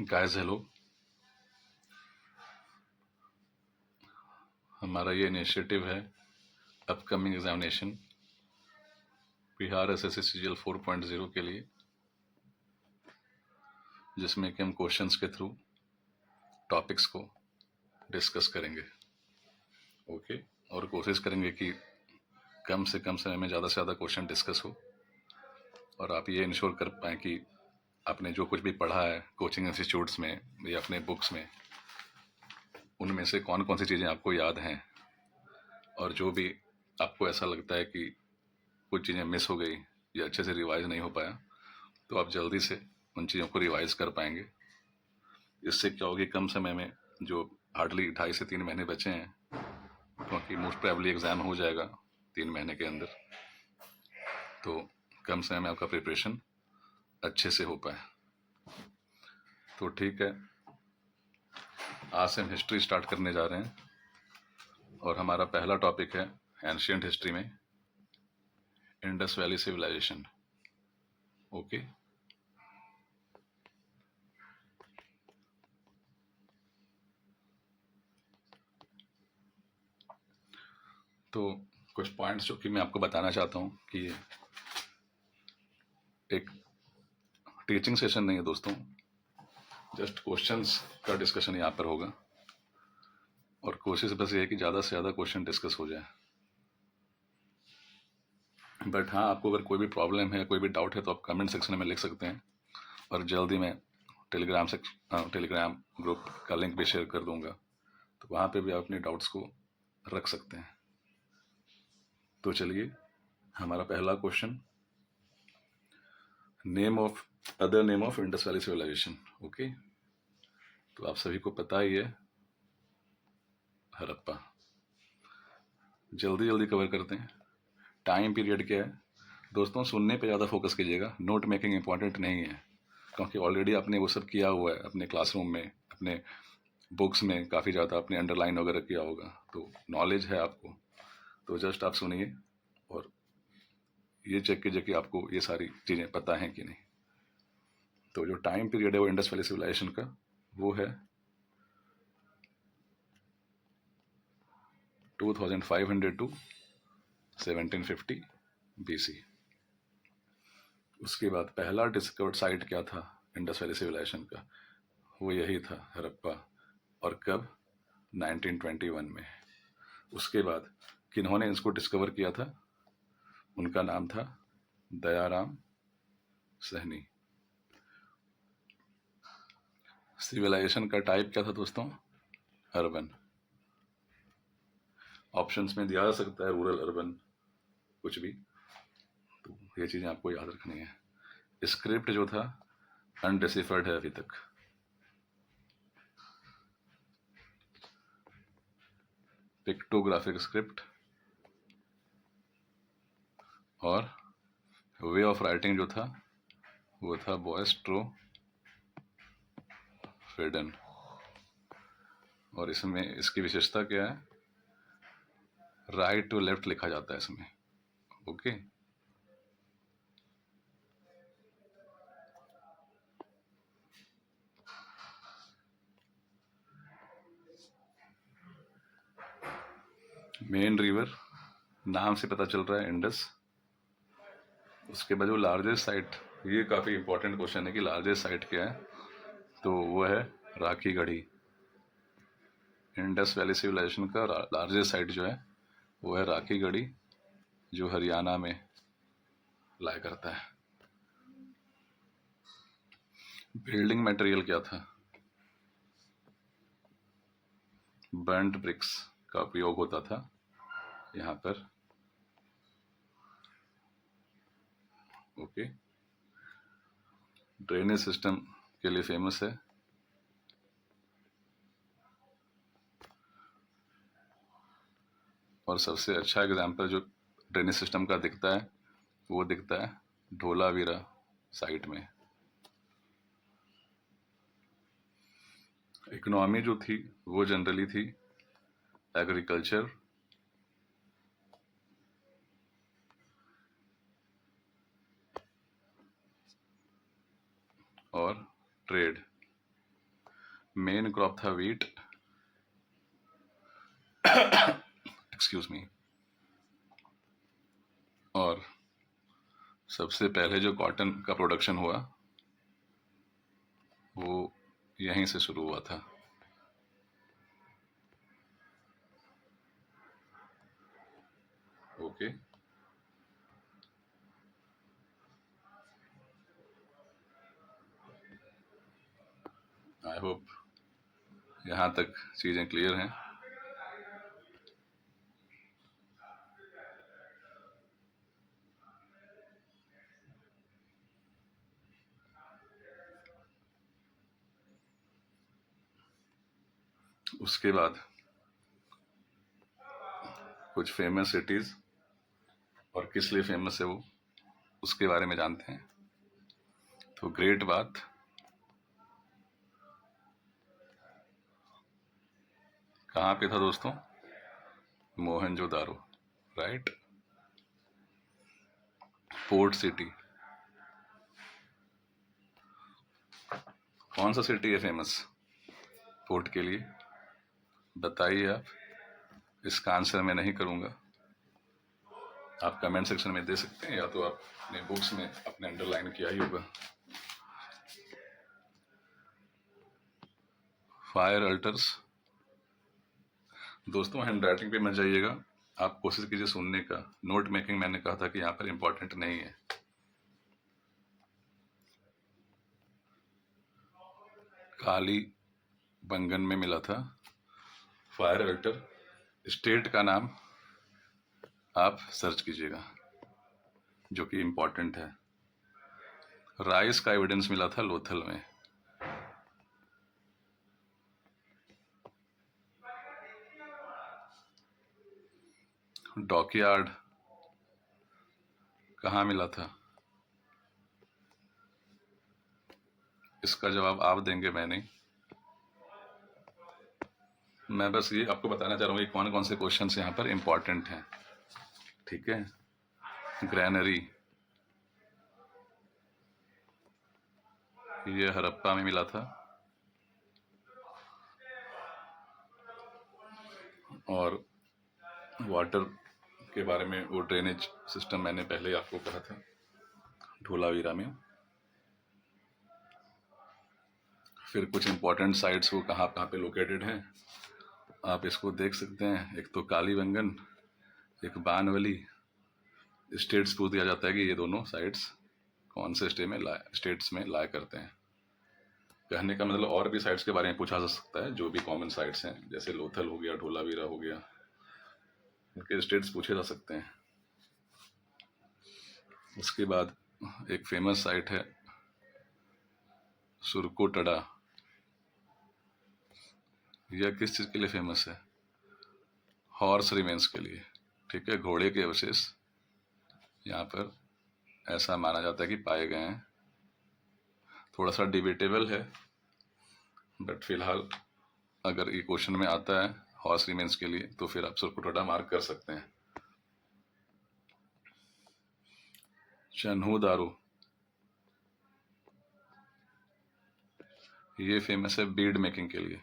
Guys hello. हमारा ये initiative है upcoming examination Bihar SSC CGL 4.0 के लिए, जिसमें कि हम क्वेश्चंस के थ्रू टॉपिक्स को डिस्कस करेंगे। ओके। और कोशिश करेंगे कि कम से कम समय में ज़्यादा से ज़्यादा क्वेश्चन डिस्कस हो और आप ये इंश्योर कर पाएँ कि आपने जो कुछ भी पढ़ा है कोचिंग इंस्टीट्यूट्स में या अपने बुक्स में, उनमें से कौन कौन सी चीज़ें आपको याद हैं, और जो भी आपको ऐसा लगता है कि कुछ चीज़ें मिस हो गई या अच्छे से रिवाइज नहीं हो पाया, तो आप जल्दी से उन चीज़ों को रिवाइज कर पाएंगे। इससे क्या होगी, कम समय में, जो हार्डली 2.5 से 3 महीने बचे हैं, क्योंकि मोस्ट प्रोबेबली एग्ज़ाम हो जाएगा 3 महीने के अंदर, तो कम समय में आपका प्रिपरेशन अच्छे से हो पाए। तो ठीक है, आज से हम हिस्ट्री स्टार्ट करने जा रहे हैं और हमारा पहला टॉपिक है एंशिएंट हिस्ट्री में इंडस वैली सिविलाइजेशन। ओके। तो कुछ पॉइंट्स जो कि मैं आपको बताना चाहता हूँ कि एक टीचिंग सेशन नहीं है दोस्तों, जस्ट क्वेश्चंस का डिस्कशन यहाँ पर होगा और कोशिश बस ये है कि ज़्यादा से ज़्यादा क्वेश्चन डिस्कस हो जाए। बट हाँ, आपको अगर कोई भी प्रॉब्लम है, कोई भी डाउट है, तो आप कमेंट सेक्शन में लिख सकते हैं और जल्दी मैं टेलीग्राम ग्रुप का लिंक भी शेयर कर दूंगा, तो वहाँ पे भी आप अपने डाउट्स को रख सकते हैं। तो चलिए, हमारा पहला question, other name of Indus valley civilisation. Okay. तो आप सभी को पता ही है, हड़प्पा। जल्दी जल्दी कवर करते हैं। टाइम पीरियड क्या है दोस्तों, सुनने पे ज़्यादा फोकस कीजिएगा, नोट मेकिंग इंपॉर्टेंट नहीं है, क्योंकि ऑलरेडी आपने वो सब किया हुआ है अपने क्लासरूम में, अपने बुक्स में काफ़ी ज़्यादा आपने अंडरलाइन वगैरह किया होगा, तो नॉलेज है आपको। तो जस्ट आप सुनिए और ये चेक कीजिए कि आपको ये सारी चीज़ें पता हैं कि नहीं। तो जो टाइम पीरियड है वो इंडस वैली सिविलाइजेशन का, वो है 2500 टू 1750 BC। उसके बाद पहला डिस्कवर्ड साइट क्या था इंडस वैली सिविलाइजेशन का, वो यही था, हड़प्पा। और कब? 1921 में। उसके बाद किन्होंने इसको डिस्कवर किया था, उनका नाम था दयाराम सहनी। सिविलाइजेशन का टाइप क्या था दोस्तों? अर्बन। ऑप्शंस में दिया जा सकता है रूरल, अर्बन, कुछ भी, तो ये चीज़ें आपको याद रखनी है। स्क्रिप्ट जो था अनडिसिफर्ड है अभी तक। पिक्टोग्राफिक स्क्रिप्ट और वे ऑफ राइटिंग जो था वो था बोएस्ट्रो फेडन। और इसमें इसकी विशेषता क्या है, राइट टू लेफ्ट लिखा जाता है इसमें। ओके। मेन रिवर नाम से पता चल रहा है, इंडस। उसके बाद जो लार्जेस्ट साइट, ये काफ़ी इंपॉर्टेंट क्वेश्चन है कि लार्जेस्ट साइट क्या है, तो वो है Rakhi Garhi. Indus valley civilisation का लार्जेस्ट साइट जो है वो है राखी गढ़ी, जो हरियाणा में लाया करता है। बिल्डिंग मटेरियल क्या था? बर्न्ड ब्रिक्स का उपयोग होता था यहाँ पर। ओके। ड्रेनेज सिस्टम के लिए फेमस है, और सबसे अच्छा एग्जाम्पल जो ड्रेनेज सिस्टम का दिखता है वो दिखता है धोलावीरा साइट में। इकोनॉमी जो थी वो जनरली थी एग्रीकल्चर और ट्रेड। मेन क्रॉप था वीट, एक्सक्यूज मी, और सबसे पहले जो कॉटन का प्रोडक्शन हुआ वो यहीं से शुरू हुआ था। ओके, आई होप यहाँ तक चीज़ें क्लियर हैं। उसके बाद कुछ फेमस सिटीज़ और किस लिए फेमस है वो, उसके बारे में जानते हैं। तो ग्रेट बात कहाँ पे था दोस्तों? मोहनजोदारो, राइट। पोर्ट सिटी, कौन सा सिटी है फेमस पोर्ट के लिए? बताइए आप, इसका आंसर मैं नहीं करूँगा, आप कमेंट सेक्शन में दे सकते हैं, या तो आप अपने बुक्स में अपने अंडरलाइन किया ही होगा। फायर अल्टर्स, दोस्तों हैंड राइटिंग पे मत जाइएगा, आप कोशिश कीजिए सुनने का। नोट मेकिंग मैंने कहा था कि यहाँ पर इंपॉर्टेंट नहीं है। काली बंगन में मिला था फायर अल्टर, स्टेट का नाम आप सर्च कीजिएगा जो कि इंपॉर्टेंट है। राइस का एविडेंस मिला था लोथल में। डॉकयार्ड कहाँ मिला था? इसका जवाब आप देंगे, मैं नहीं। मैं बस ये आपको बताना चाह रहा हूँ कि कौन कौन से क्वेश्चंस यहाँ पर इंपॉर्टेंट हैं, ठीक है। ग्रैनरी, ये हड़प्पा में मिला था। और वाटर के बारे में वो ड्रेनेज सिस्टम मैंने पहले आपको कहा था, धोलावीरा में। फिर कुछ इंपॉर्टेंट साइट्स वो कहाँ कहाँ पे लोकेटेड हैं, आप इसको देख सकते हैं। एक तो कालीबंगन, एक बानवली। स्टेट्स पूछ दिया जाता है कि ये दोनों साइट्स कौन से स्टेट्स में ला करते हैं। कहने का मतलब और भी साइट्स के बारे में पूछा जा सकता है, जो भी कॉमन साइट्स हैं, जैसे लोथल हो गया, धोलावीरा हो गया, उनके स्टेट्स पूछे जा सकते हैं। उसके बाद एक फेमस साइट है सुरकोटड़ा। यह किस चीज़ के लिए फेमस है? हॉर्स रिमेन्स के लिए, ठीक है, घोड़े के अवशेष यहाँ पर ऐसा माना जाता है कि पाए गए हैं। थोड़ा सा डिबेटेबल है, बट फिलहाल अगर ये क्वेश्चन में आता है हॉर्स रिमेन्स के लिए तो फिर आप सुरकोटड़ा मार्क कर सकते हैं। चन्हू दारू, ये फेमस है बीड मेकिंग के लिए।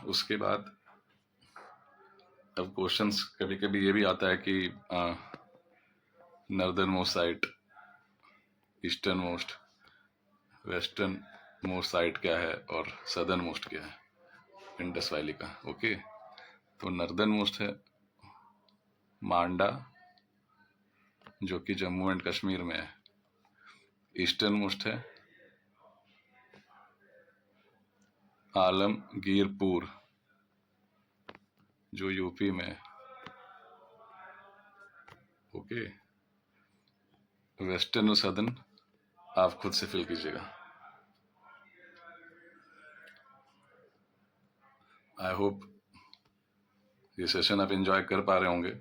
उसके बाद अब क्वेश्चंस कभी कभी ये भी आता है कि northern most site, eastern most, western most site क्या है और सदर्न मोस्ट क्या है इंडस वैली का। ओके, तो नॉर्दर्न मोस्ट है मांडा, जो कि जम्मू एंड कश्मीर में है। ईस्टर्न मोस्ट है आलमगीरपुर, जो यूपी में है। ओके, वेस्टर्न और सदर्न आप खुद से फिल कीजिएगा। आई होप ये सेशन आप एंजॉय कर पा रहे होंगे,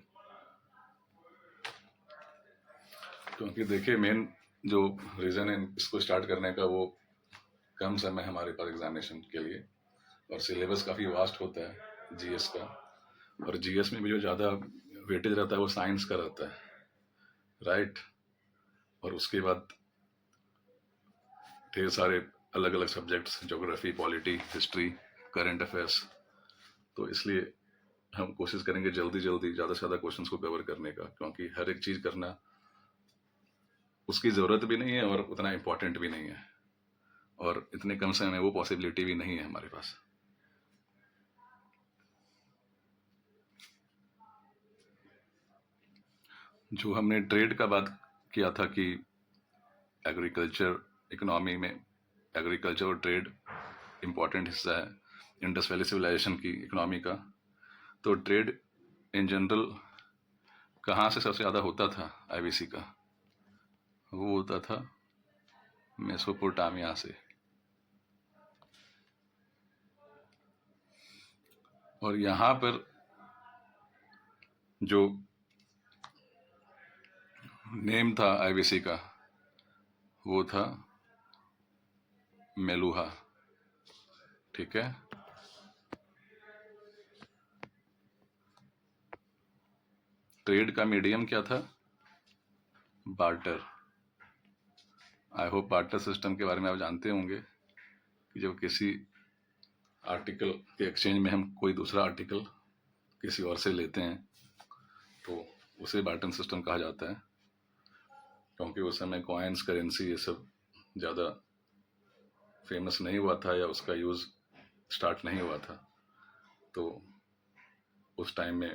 क्योंकि देखिए मेन जो रीज़न है इसको स्टार्ट करने का, वो कम समय हमारे पास एग्जामिनेशन के लिए, और सिलेबस काफ़ी वास्ट होता है जीएस का, और जीएस में भी जो ज़्यादा वेटेज रहता है वो साइंस का रहता है। राइट। और उसके बाद ढेर सारे अलग अलग subjects, geography, polity, history, current affairs. तो इसलिए हम कोशिश करेंगे जल्दी जल्दी ज़्यादा से ज़्यादा क्वेश्चंस को कवर करने का, क्योंकि हर एक चीज़ करना उसकी ज़रूरत भी नहीं है और उतना इम्पोर्टेंट भी नहीं है, और इतने कम समय में वो पॉसिबिलिटी भी नहीं है हमारे पास। जो हमने ट्रेड का बात किया था कि एग्रीकल्चर इकोनॉमी में एग्रीकल्चर और ट्रेड इम्पॉर्टेंट हिस्सा है इंडस वैली सिविलाइजेशन की इकोनॉमी का। तो ट्रेड इन जनरल कहाँ से सबसे ज़्यादा होता था आईबीसी का? वो होता था मेसोपोटामिया से। और यहाँ पर जो नेम था आईबीसी का वो था मेलुहा। ठीक है। ट्रेड का मीडियम क्या था? Barter. I hope barter system के बारे में आप जानते होंगे कि जब किसी आर्टिकल के एक्सचेंज में हम कोई दूसरा आर्टिकल किसी और से लेते हैं तो उसे बार्टर सिस्टम कहा जाता है, क्योंकि उस समय कॉइन्स, करेंसी ये सब ज़्यादा फेमस नहीं हुआ था या उसका यूज़ स्टार्ट नहीं हुआ था। तो उस टाइम में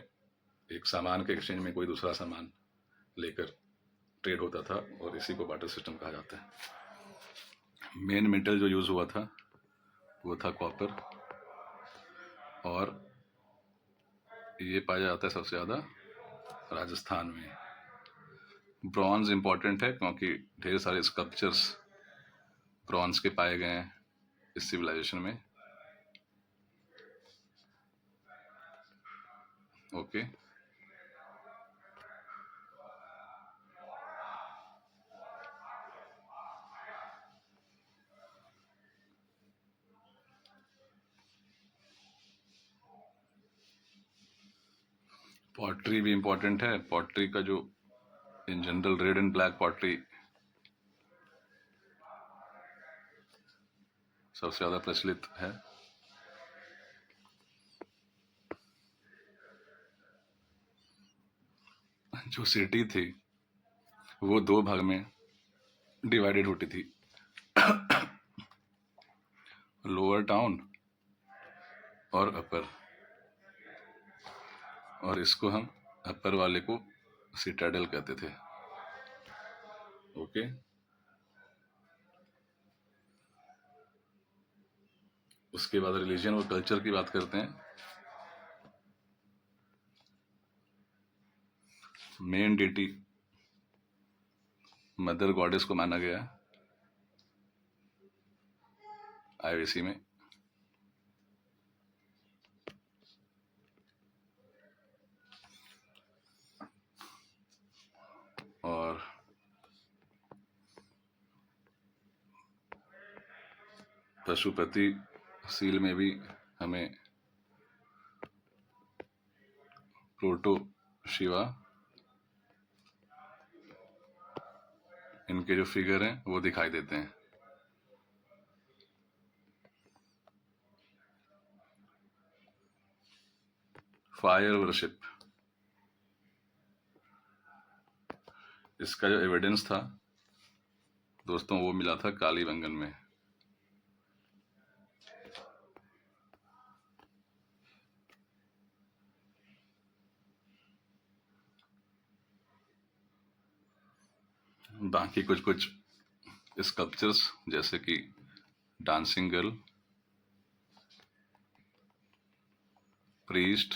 एक सामान के एक्सचेंज में कोई दूसरा सामान लेकर ट्रेड होता था, और इसी को बार्टर सिस्टम कहा जाता है। मेन मेटल जो यूज़ हुआ था वो था कॉपर, और ये पाया जाता है सबसे ज़्यादा राजस्थान में। ब्रॉन्ज इंपॉर्टेंट है क्योंकि ढेर सारे स्कल्पचर्स ब्रॉन्ज के पाए गए हैं इस सिविलाइजेशन में। ओके। पॉटरी भी इंपॉर्टेंट है। पॉटरी का जो in general red and black pottery सबसे ज़्यादा प्रचलित है। जो सिटी थी वो दो भाग में डिवाइडेड होती थी, लोअर टाउन और अपर। और इसको हम अपर वाले को सिटाडेल कहते थे। ओके। उसके बाद रिलीजन और कल्चर की बात करते हैं। मेन डेटी मदर गॉडेस को माना गया है आईबीसी में। और पशुपति सील में भी हमें प्रोटो शिवा इनके जो फिगर हैं वो दिखाई देते हैं। फायर वर्शिप, इसका जो एविडेंस था दोस्तों वो मिला था कालीबंगन में। बाकी कुछ कुछ स्कल्पचर्स जैसे कि डांसिंग गर्ल, प्रीस्ट,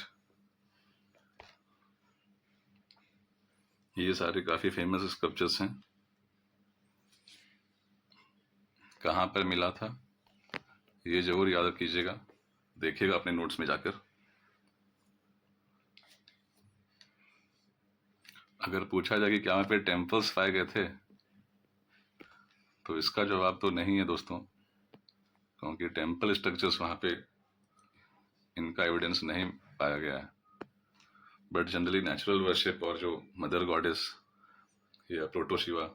ये सारे काफी फेमस स्कल्पचर्स हैं। कहाँ पर मिला था ये जरूर याद कीजिएगा, देखिएगा अपने नोट्स में जाकर। अगर पूछा जाए कि क्या वहाँ पे टेम्पल्स पाए गए थे तो इसका जवाब तो नहीं है दोस्तों, क्योंकि टेम्पल स्ट्रक्चर्स वहाँ पे इनका एविडेंस नहीं पाया गया है। बट जनरली नेचुरल वर्शिप और जो मदर गॉडेस या प्रोटोशिवा,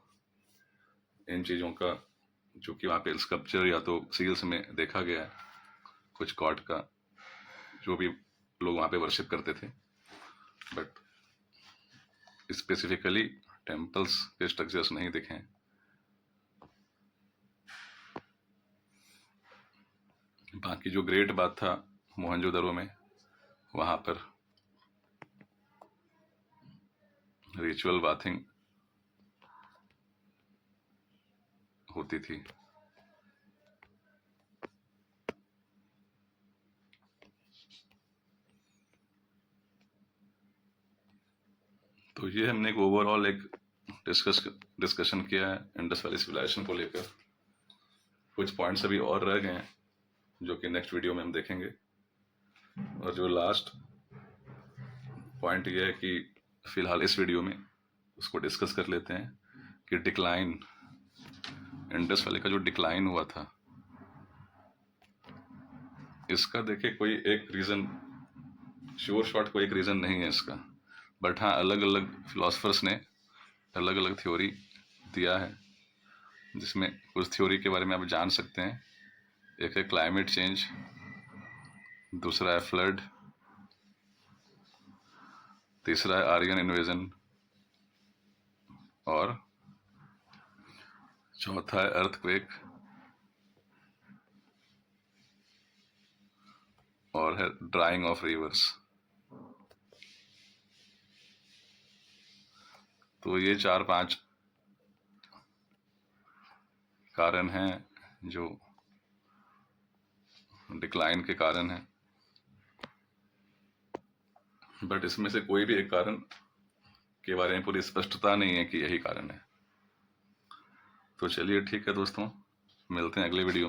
इन चीज़ों का जो कि वहाँ पे स्कल्पचर या तो सील्स में देखा गया है, कुछ गॉड का जो भी लोग वहाँ पे वर्शिप करते थे, बट स्पेसिफिकली टेम्पल्स के स्ट्रक्चर्स नहीं दिखे हैं। बाकी जो ग्रेट बात था मोहनजोदड़ो में, वहाँ पर रिचुअल बाथिंग होती थी। तो ये हमने एक ओवरऑल एक डिस्कशन किया है इंडस वैली सिविलाइजेशन को लेकर। कुछ पॉइंट्स अभी और रह गए हैं जो कि नेक्स्ट वीडियो में हम देखेंगे। और जो लास्ट पॉइंट ये है कि फिलहाल इस वीडियो में उसको डिस्कस कर लेते हैं कि डिक्लाइन, इंडस वैली का जो डिक्लाइन हुआ था, इसका देखिए कोई एक रीज़न, श्योर शॉट कोई एक रीज़न नहीं है इसका, बट हाँ अलग अलग फिलोसफर्स ने अलग अलग थ्योरी दिया है, जिसमें कुछ थ्योरी के बारे में आप जान सकते हैं। एक है क्लाइमेट चेंज, दूसरा है फ्लड, तीसरा है आर्यन इन्वेजन, और चौथा है अर्थक्वेक, और है ड्राइंग ऑफ रिवर्स। तो ये 4-5 कारण हैं जो डिक्लाइन के कारण हैं, बट इसमें से कोई भी एक कारण के बारे में पूरी स्पष्टता नहीं है कि यही कारण है। तो चलिए ठीक है दोस्तों, मिलते हैं अगले वीडियो में।